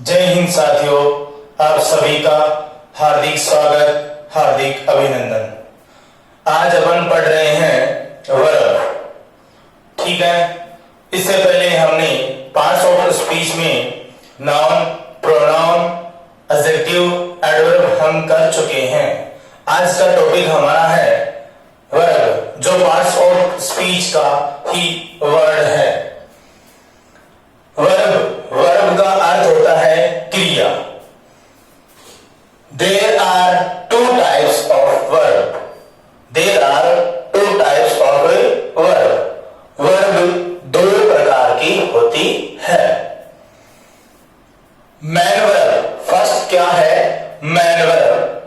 जय हिंद साथियों, आप सभी का हार्दिक स्वागत, हार्दिक अभिनंदन। आज अपन पढ़ रहे हैं वर्ब। ठीक है, इससे पहले हमने पार्ट्स ऑफ स्पीच में नाउन, प्रोनाउन, एडजेक्टिव, एडवर्ब हम कर चुके हैं। आज का टॉपिक हमारा है वर्ब, जो पार्ट्स ऑफ स्पीच का ही वर्ड है। वर्ब का अर्थ होता है क्रिया। There are two types of verb. There are two types of verb. Verb दो प्रकार की होती है। मैन वर्ब, फर्स्ट क्या है मैन वर्ब,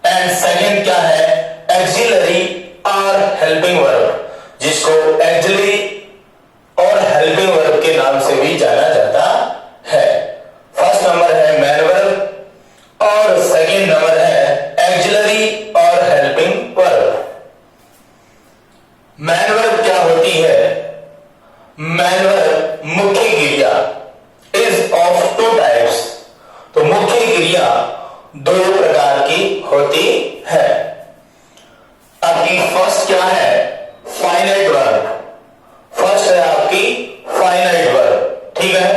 एंड सेकंड क्या है एक्सिलरी और हेल्पिंग वर्ब, जिसको एक्सिलरी और हेल्पिंग वर्ब के नाम से भी जाना जाता है। फर्स्ट नंबर है मैन वर्ब और सेकंड नंबर है एक्सिलरी और हेल्पिंग वर्ब। मैन वर्ब क्या होती है? मैन वर्ब मुख्य क्रिया इज ऑफ टू टाइप्स। तो मुख्य क्रिया दो प्रकार की होती है। आपकी फर्स्ट क्या है फाइनाइट वर्ब। फर्स्ट है आपकी फाइनाइट वर्ब, ठीक है,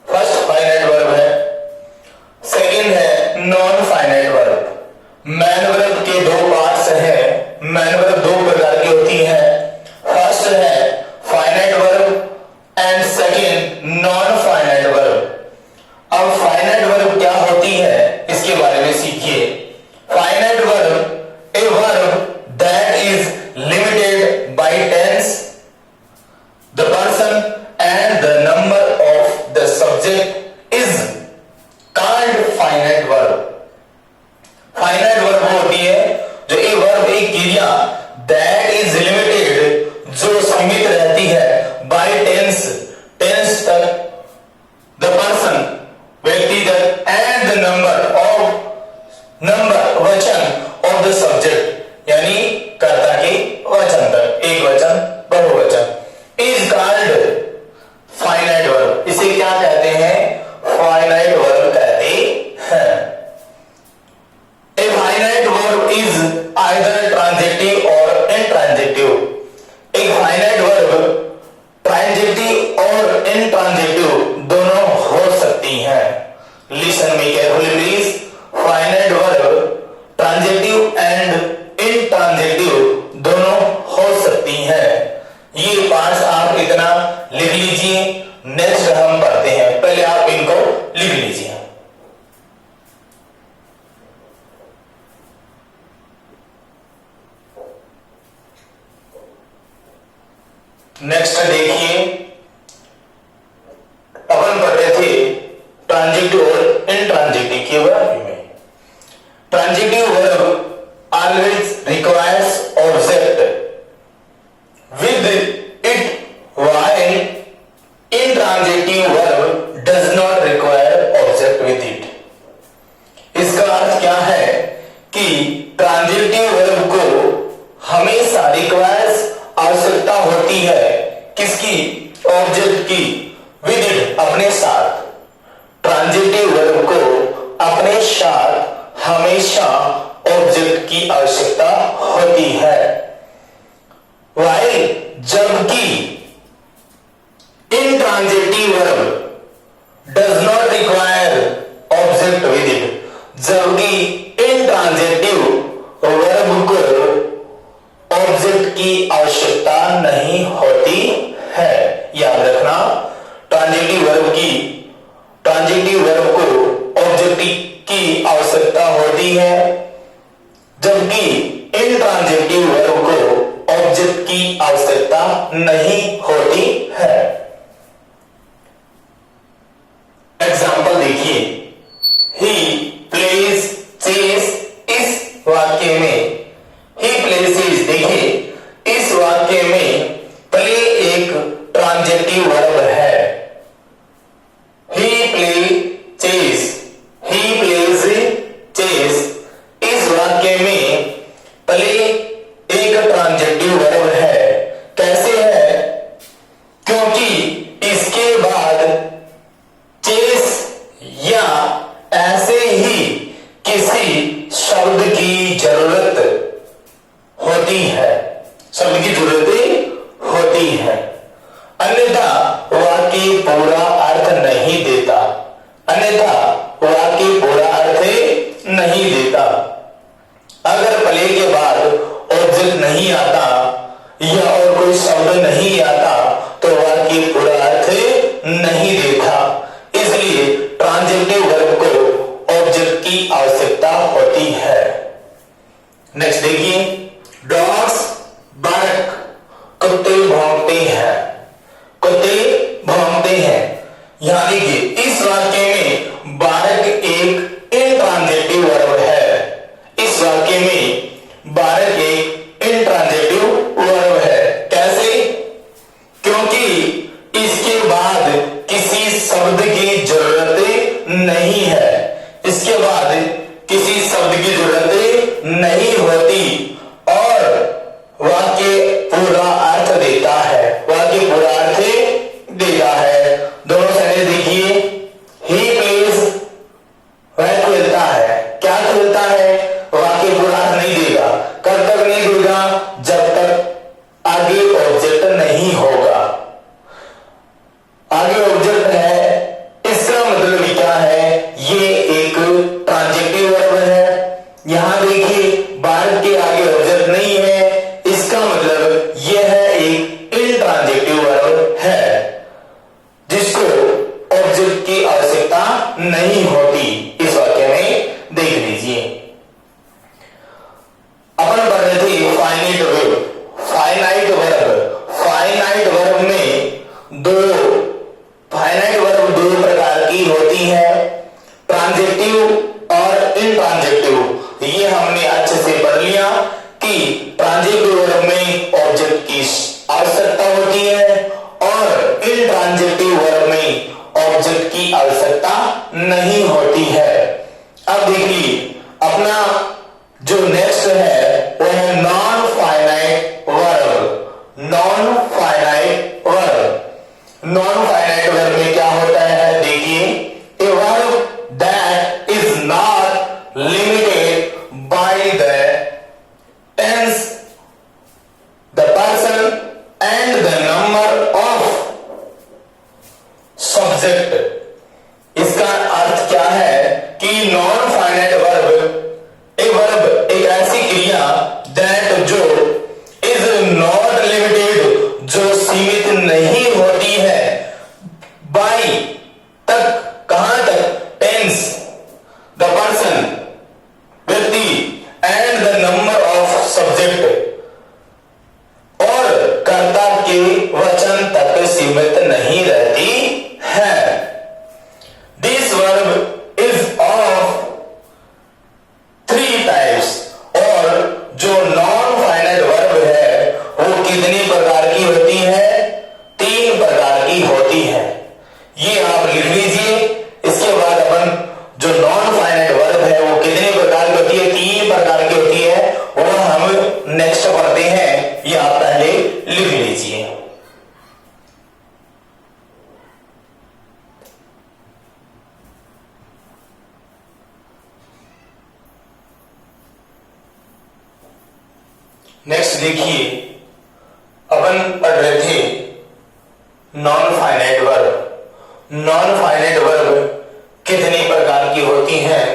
फर्स्ट फाइनाइट वर्ब है। सेकंड है non finite verb. Man verb के दो पार्ट्स हैं। मैन वर्ब दो प्रकार की होती है। फर्स्ट है finite verb and second non finite verb. अब फाइनाइट वर्ब क्या होती है इसके बारे में सीखिए। Finite verb a verb that is limited by tense, the person and the number of the subject is called finite verb. finite verb होती है जो एक वर्ब एक क्रिया that is limited, जो सीमित रहती है by tense, tense तक, the person व्यक्ति तक, and the number वचन of the subject यानी कर्ता के वचन तक, एक वचन बहुवचन, is called finite verb। इसे क्या कहते हैं? finite verb कहते हैं। A finite verb is either transitive or intransitive। एक finite verb transitive और intransitive दोनों हो सकती हैं। Listen me carefully please। finite verb transitive and intransitive दोनों हो सकती हैं। ये पार्ट्स आप इतना लिख लीजिए। नेक्स्ट हम पढ़ते हैं, पहले आप इनको लिख लीजिए। नेक्स्ट देखिए, अपन पढ़ रहे थे ट्रांजिटिव और इनट्रांजिटिव के वर्ब में। Transitive verb always requires object with it while intransitive verb does not require object with it। इसका अर्थ क्या है कि ट्रांजिटिव वर्ब को हमेशा रिक्वायर्स आवश्यकता होती है किसकी? ऑब्जेक्ट की, with it अपने साथ। ट्रांजिटिव वर्ब को अपने साथ हमेशा ऑब्जेक्ट की आवश्यकता होती है। While जबकि intransitive verb does not require object with it, जबकि intransitive verb को ऑब्जेक्ट की आवश्यकता नहीं होती है। याद रखना, ट्रांजिटिव वर्ब को ऑब्जेक्ट की आवश्यकता होती है, जबकि intransitive वर्ब को ऑब्जेक्ट की आवश्यकता नहीं होती है। एग्जाम्पल देखिए, ही प्लेज चेस। इस वाक्य में ही प्लेसेस, देखिए इस वाक्य में प्ले एक ट्रांजिटिव वर्ब है। He play chess, he plays chess. इस वाक्य में प्ले एक ट्रांजिटिव वर्ब है। कैसे है? क्योंकि इसके बाद चेस है, शब्द की जरूरतें होती है, अन्यथा वाक्य पूरा अर्थ नहीं देता, अन्यथा वाक्य पूरा अर्थ नहीं देता। अगर प्ले के बाद ऑब्जेक्ट नहीं आता या और कोई शब्द नहीं आता तो वाक्य पूरा अर्थ नहीं देता। इसलिए ट्रांजिटिव वर्ब को ऑब्जेक्ट की आवश्यकता होती है। नेक्स्ट देखिए, डॉग्स बार्क, कुत्ते भौंकते हैं, कुत्ते भौंकते हैं। यहां देखिए, इस वाक्य में बार्क एक इंट्रांजिटिव वर्ब है। इस वाक्य में बार्क एक इंट्रांजिटिव वर्ब है। कैसे? क्योंकि इसके बाद किसी शब्द की जरूरत नहीं है, इसके बाद किसी शब्द की जरूरत नहीं होती और वाक्य पूरा अर्थ देता है, वाक्य पूरा अर्थ देता है। दोनों सेंटेंस देखिए, ही प्लेज, वह खेलता है, क्या खेलता है, वाक्य पूरा अर्थ नहीं देगा। कब तक नहीं देगा? जब तक आगे ऑब्जेक्ट नहीं होगा। आगे ऑब्जेक्ट है, इसका मतलब क्या है? ये एक ट्रांजिटिव वर्ब है। यहां देखिए, बार्क के आगे ऑब्जेक्ट नहीं है, इसका मतलब यह एक इंट्रांजिटिव वर्ब है जिसको ऑब्जेक्ट की आवश्यकता नहीं होती। इस वाक्य में देख लीजिए, अपन पढ़ रहे थे finite verb. Finite verb, finite verb में फाइनाइट वर्ब दो प्रकार की होती है, ट्रांजिटिव और इंट्रांजिटिव। ये हमने अच्छे से पढ़ लिया कि ट्रांजिटिव वर्ब में ऑब्जेक्ट की आवश्यकता होती है और इंट्रांजिटिव वर्ब में ऑब्जेक्ट की आवश्यकता नहीं होती है। अब देखिए, अपना जो नेक्स्ट है वो है non finite verb. Non finite verb, non finite verb में क्या होता है? देखिए, a verb that is not limited by the tense, the person and the number of subject. इसका अर्थ क्या है कि नॉन फाइनाइट वर्ब, एक ऐसी क्रिया दैट जो इज नॉट लिमिटेड, जो सीमित नहीं होती है, बाय तक, कहां तक? टेंस, द पर्सन, व्यक्ति, and the number of subject, और कर्ता के वचन तक सीमित नहीं रहती है। This verb is of three types. और जो नॉन फाइनाइट वर्ब है वो कितनी प्रकार की होती है? तीन प्रकार की होती है। ये आप लिख लीजिए। इसके बाद अपन जो नॉन फाइनाइट वर्ब है वो कितने प्रकार की होती है? तीन प्रकार की होती है। वो हम नेक्स्ट पढ़ते हैं, ये आप पहले लिख लीजिए। नेक्स्ट देखिए, अपन पढ़ रहे थे non finite verb. Non finite verb कितनी प्रकार की होती हैं?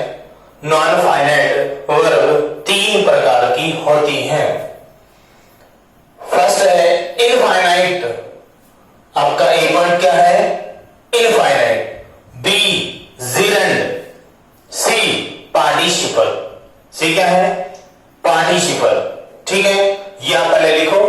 नॉन फाइनाइट वर्ब तीन प्रकार की होती हैं। फर्स्ट है इनफाइनाइट। आपका ए पॉइंट क्या है? इनफाइनाइट। बी जिरंड, सी पार्टिसिपल। सी क्या है? पार्टिसिपल। ठीक है, ये आप पहले लिखो।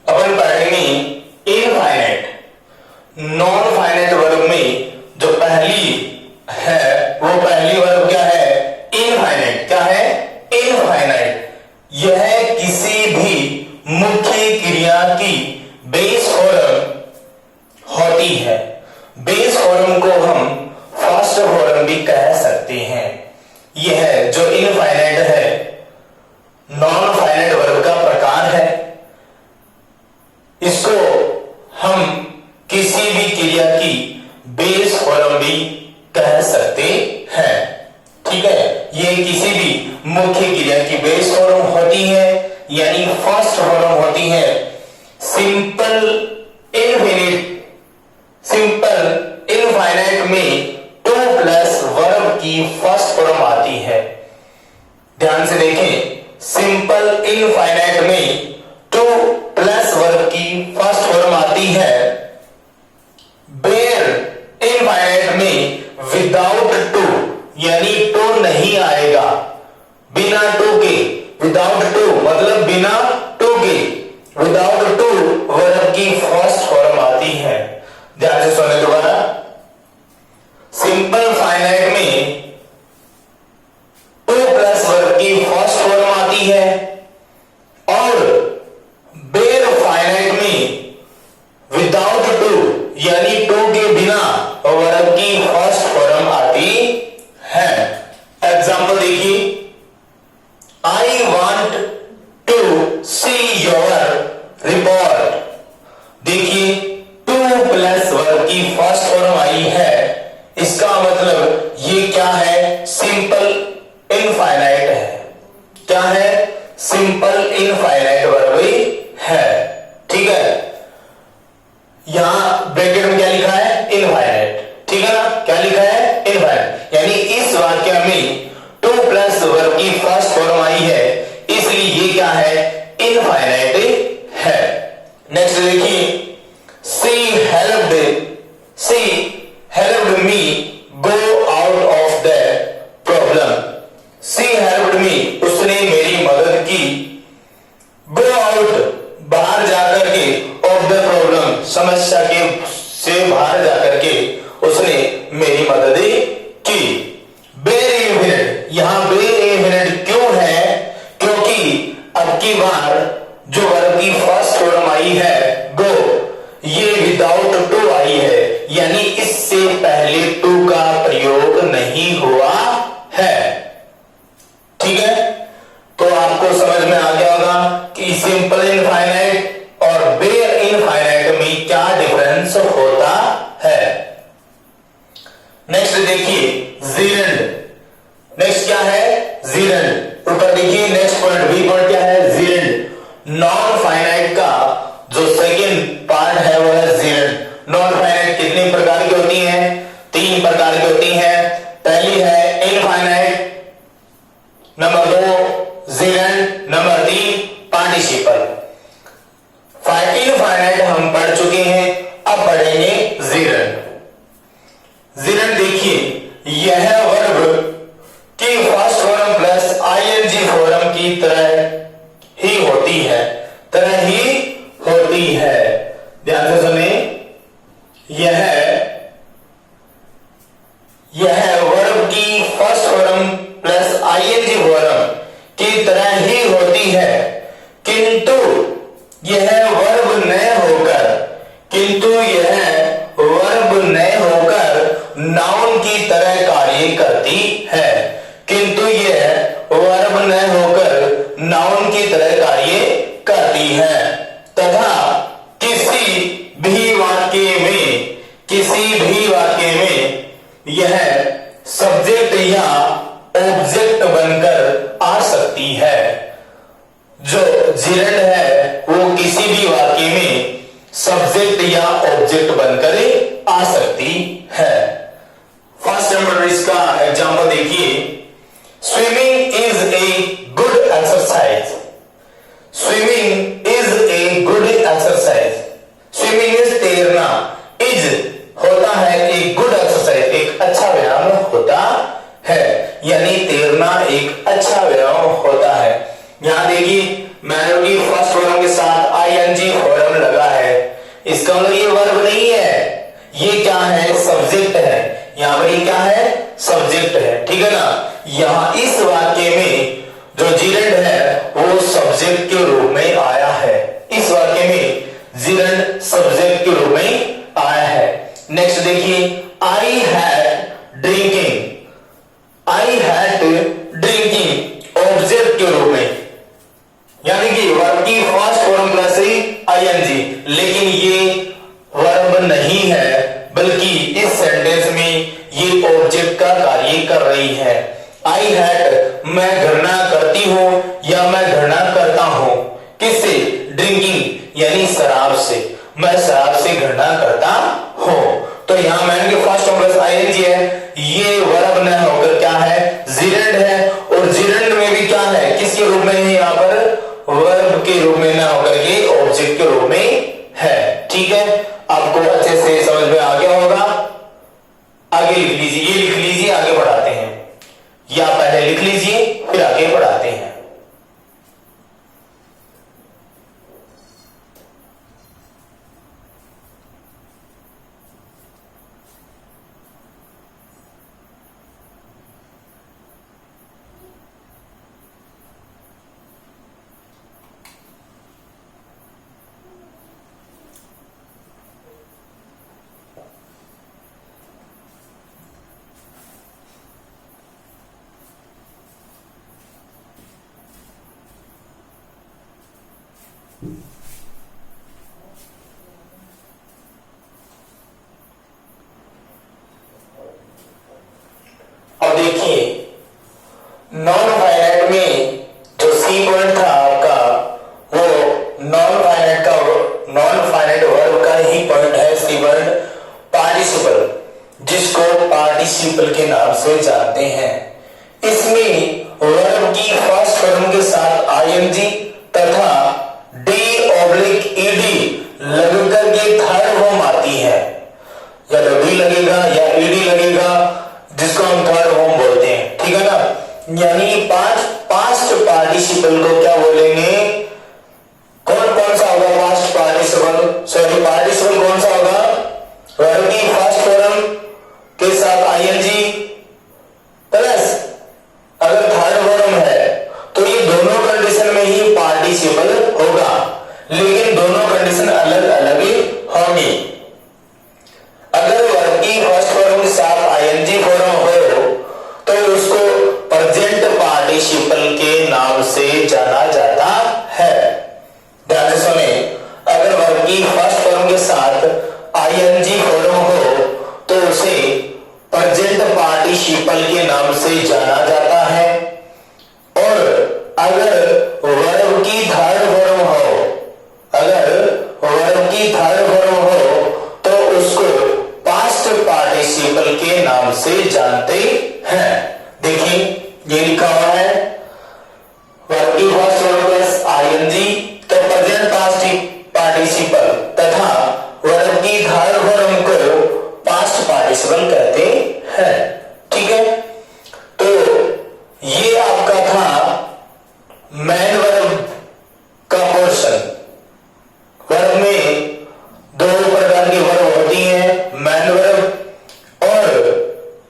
अपन पढ़ेंगे इनफाइनाइट। नॉन फाइनाइट वर्ब में जो पहली है वो पहली वर्ब क्या है? इनफाइनाइट। क्या है? इनफाइनाइट। यह किसी भी मुख्य क्रिया की बेस फॉर्म होती है। बेस फॉर्म को हम फर्स्ट फॉर्म भी कह सकते हैं। यह जो इनफाइनाइट है, नॉन फाइनाइट वर्ब का प्रकार फॉर्म भी कह सकते हैं। ठीक है, ये किसी भी मुख्य क्रिया की बेस फॉर्म होती है, यानी फर्स्ट फॉर्म होती है। सिंपल इनफाइनाइट में टू प्लस वर्ब की फर्स्ट फॉर्म आती है। ध्यान से देखें, सिंपल इनफाइनाइट में टू प्लस वर्ब की फर्स्ट फॉर्म आती है। बेयर इनफाइनाइट में विदाउट टू, यानी टू नहीं आएगा, बिना टू के। विदाउट टू मतलब बिना टू के, विदाउट टू वर्ब की फर्स्ट फॉर्म आती है। ध्यान से सुनिए दोबारा, सिंपल फाइनाइट में टू प्लस वर्ब की फर्स्ट फॉर्म आती है और बेयर फाइनाइट में विदाउट टू यानी टू के बिना वर्ब की फर्स्ट फॉर्म आती है। एग्जांपल देखिए, I want to see your report. देखिए, टू प्लस वर्ब की फर्स्ट फॉर्म आई है, इसका मतलब ये क्या है? सिंपल इनफाइनाइट है। क्या है? सिंपल इनफाइनाइट वर्ब है। ठीक है, यहां ब्रैकेट में क्या लिखा है? इनफाइनाइट। ठीक है ना, क्या लिखा है? इनफाइनाइट। यानी इस वाक्य में टू प्लस वर्ब की फर्स्ट फॉर्म आई है, इसलिए ये क्या है? इनफाइनाइट है। नेक्स्ट देखिए, she helped me go out of the problem. She helped me, उसने मेरी मदद की। गो आउट, बाहर जाकर के, ऑफ द प्रॉब्लम, समस्या के से बाहर जाकर के उसने मेरी मदद की। बेर ए मिनट, यहां बेर ए मिनट क्यों है? क्योंकि अब की बार जो वर्ब की फर्स्ट फॉर्म आई है गो, ये विदाउट टू आई है, यानी इससे पहले टू का प्रयोग नहीं हुआ है। ठीक है, तो आपको समझ में आ गया होगा कि सिंपल इनफाइनाइट और बेयर इनफाइनाइट में क्या डिफरेंस होता है। नेक्स्ट देखिए, जीरेंड। नेक्स्ट क्या है? जीरेंड। ऊपर देखिए, नेक्स्ट पॉइंट बी पॉइंट क्या है? जीरेंड। नॉन फाइनाइट का जो सेकंड पार्ट है वो है जीरेंड। नॉन फाइनाइट कितने प्रकार की होती हैं? 3 प्रकार की होती हैं। पहली है infinite, number 2 जीरेंड, number 3 participle. Infinite हम पढ़ चुके हैं, अब पढ़ेंगे जीरेंड। जीरेंड देखिए, यह वर्ब की first form plus ING form की तरह ही होती है, तरह ही होती है। ध्यान से सुनिए, यह वर्ब की first form plus ING form की तरह ही होती है, किंतु यह वर्ब न होकर नाउन की तरह कार्य करती है। किंतु यह वर्ब न होकर नाउन की तरह कार्य करती है तथा किसी भी वाक्य में यह सब्जेक्ट या ऑब्जेक्ट बनकर आ सकती है। जो जीरेंड है वो किसी भी वाक्य में सब्जेक्ट या ऑब्जेक्ट बनकर आ सकती है। फर्स्ट नंबर इसका एग्जांपल देखिए, swimming is a good exercise. Swimming is a good exercise. Swimming is तैरना, इज होता है एक गुड एक्सरसाइज, एक अच्छा व्यायाम होता है, यानी तैरना एक अच्छा व्यायाम होता है। यहां देखिए, मैंने की फर्स्ट फॉर्म के साथ आईएनजी फॉर्म लगा है, इसका मतलब ये वर्ब नहीं है, ये क्या है? सब्जेक्ट है। यहां पर ये क्या है? सब्जेक्ट है। ठीक है ना, यहां इस वाक्य में जो जीरेंड है वो सब्जेक्ट के रूप में आया है। इस वाक्य में जीरेंड सब्जेक्ट के रूप में आया है। नेक्स्ट देखिए, I had drinking. I had drinking object के रूप में, यानी कि वर्ब की फर्स्ट फॉर्म प्लस आईएनजी, लेकिन ये वर्ब नहीं है, बल्कि इस सेंटेंस में ड्रिंकिंग यानी शराब से, मैं शराब से घृणा करता हूं। तो यहां मैन के फर्स्ट फॉर्म प्लस आईएनजी है, ये वर्ब न होकर क्या है, जिरेंड है, और जिरेंड में भी क्या है, किसके रूप में है, यहां पर वर्ब के रूप में न होकर के ऑब्जेक्ट के रूप में है। ठीक है, आपको अच्छे से समझ में आ गया होगा। आगे लिख लीजिए, ये लिख लीजिए, आगे बढ़ाते हैं, या पहले लिख लीजिए फिर आगे बढ़ाते हैं। अब देखिए, नॉन फाइनाइट में जो सी पॉइंट था आपका, वो नॉन फाइनाइट वर्ब का ही पॉइंट है, सी पॉइंट पार्टिसिपल, जिसको पार्टिसिपल के नाम से जानते हैं। इसमें वर्ब की फर्स्ट फॉर्म के साथ आईएनजी तथा डी ऑब्लिक ईडी लगकर के थर्ड फॉर्म आती है, या तो डी लगेगा या ईडी लगेगा, जिसको हम थर्ड फॉर्म बोलते हैं। ठीक है ना, यानी पास्ट पार्टिसिपल को क्या बोलेंगे, कौन कौन सा होगा पास्ट पार्टिसिपल, सॉरी पार्टिसिपल कौन सा होगा, वर्ब की फर्स्ट फॉर्म के साथ आईएनजी प्लस अगर थर्ड फॉर्म है तो ये दोनों कंडीशन में ही पार्टिसिपल होगा, लेकिन दोनों कंडीशन अलग अलग ही होंगी। अगर वर्ब की फर्स्ट फॉर्म के साथ आईएनजी फॉर्म हो तो उसको प्रेजेंट पार्टिसिपल के नाम से जाना जाता है। ध्यान से सुने, अगर वर्ब की फर्स्ट फॉर्म के साथ आईएनजी फॉर्म हो तो उसे प्रेजेंट पार्टिसिपल के नाम से जाना जाता है, और अगर वर्ब की थर्ड फॉर्म हो, अगर वर्ब की थर्ड फॉर्म हो तो उसको पास्ट पार्टिसिपल के नाम से जानते हैं। देखिए ये लिखा हुआ है, वर्ब की फर्स्ट फॉर्म प्लस आईएनजी तो प्रेजेंट पास्ट पार्टिसिपल तथा वर्ब की थर्ड फॉर्म को पास्ट पार्टिसिपल कहते हैं। ठीक है, तो ये आपका था मैन वर्ब का पोर्शन। वर्ब में दो प्रकार की वर्ब होती हैं, मैन वर्ब और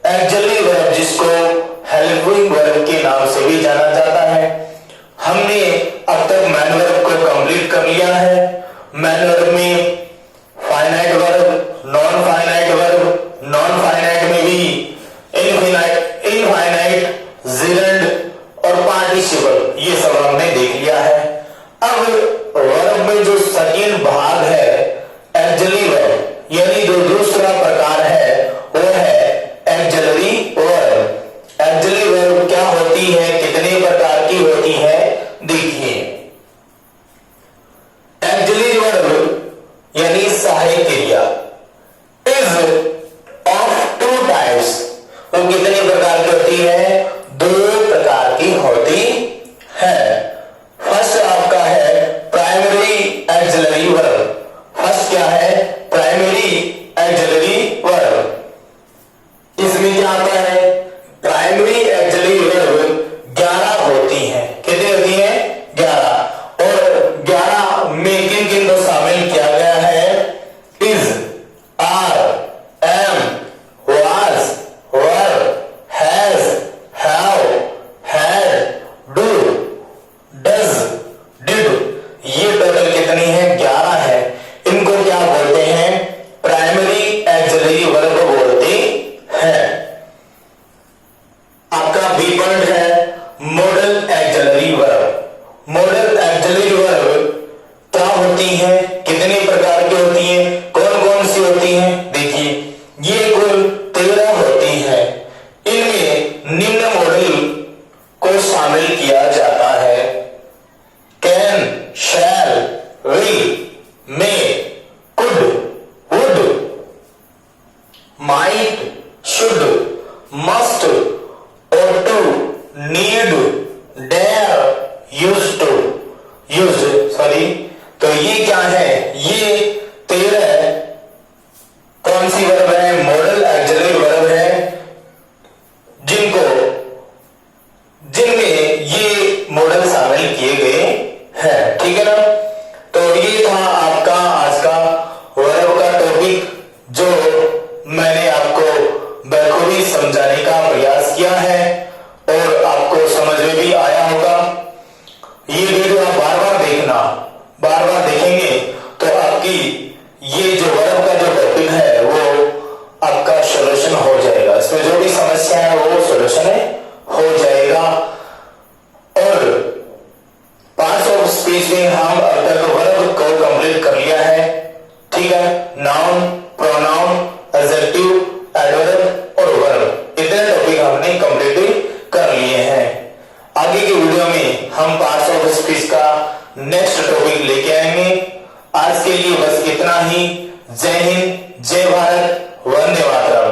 एक्सिलरी वर्ब, जिसको हेल्पिंग वर्ब के नाम से भी जाना जाता है। हमने अब तक मैन वर्ब को कंप्लीट कर लिया है। मैन वर्ब में finite verb, non finite verb, non finite में भी इनफाइनाइट, जिरेंड और पार्टिसिपल, ये सब हमने देख लिया है। अब वर्ब में जो सेकंड भाग है एक्सिलरी वर्ब, यानी जो दूसरा प्रकार है वो है एक्सिलरी वर्ब। एक्सिलरी वर्ब क्या होती है, कितने प्रकार की होती है, देखिए। एक्सिलरी वर्ब यानी सहायक क्रिया इज ऑफ टू टाइप्स, वो कितने प्रकार की होती है, दो प्रकार की होती है। फर्स्ट आपका है प्राइमरी एक्सिलरी वर्ब। फर्स्ट क्या है, प्राइमरी एक्सिलरी वर्ब। इसमें क्या आता है, प्राइमरी एक्सिलरी वर्ब 11 होती हैं। कितनी होती हैं, 11, और 11 में किन किन को शामिल किया गया है, is, are, am, was, were, has, have, had, do, does, did, ये टोटल कितनी है, 11 है। इनको क्या बोलते हैं, प्राइमरी एक्सिलरी वर्ब बोलते हैं। आपका बी पॉइंट है model axillary verb. Model axillary verb क्या होती है, कितने प्रकार की होती है, कौन कौन सी होती है, देखिए ये कुल 13 होती है। इनमें निम्न मॉडल को शामिल किया जाता है, कैन, शैल, ये क्या है, ये 13 कौन सी वर्ब है, मॉडल ऑक्सिलरी वर्ब है, जिनमें ये मॉडल शामिल किए गए हैं। ठीक है ना। तो ये था आपका आज का वर्ब का टॉपिक, जो मैंने आपको बखूबी समझाने का प्रयास किया है और आपको समझ में भी आया होगा। ये वीडियो आप बार बार देखना, बार बार देखेंगे तो आपकी ये जो वर्ब का जो टॉपिक है वो आपका सॉल्यूशन हो जाएगा। इसमें जो भी समस्या है वो सॉल्यूशन हो जाएगा। और पार्ट्स ऑफ स्पीच में हम अब तक वर्ब को कंप्लीट कर लिया है। ठीक है, नाउन, प्रोनाउन, एडजेक्टिव, एडवर्ब और वर्ब, इतने टॉपिक हमने कंप्लीट कर लिए हैं। आगे की वीडियो में हम पार्ट्स ऑफ स्पीच का नेक्स्ट टॉपिक लेके आएंगे। आज के लिए बस इतना ही। जय हिंद, जय भारत, वंदे मातरम।